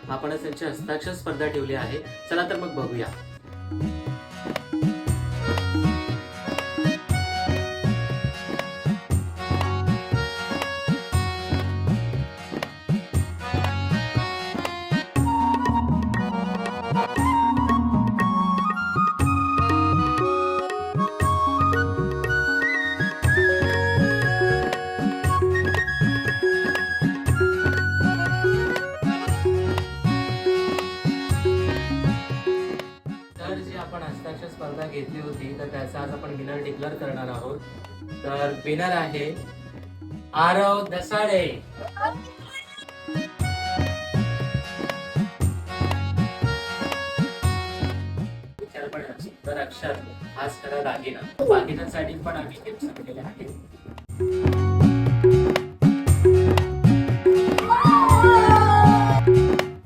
आपणच त्यांची हस्ताक्षर स्पर्धा ठेवली आहे. चला तर मग बघूया. तर जी आपण हस्ताक्षर स्पर्धा घेतली होती तर त्याचा आज आपण विनर डिक्लेअर करणार आहोत. तर विनर आहे आरव दसाडे. तर अक्षर खास करा दागिना. दागिन्यांसाठी पण आम्ही टिप्स सांगितलेले आहेत.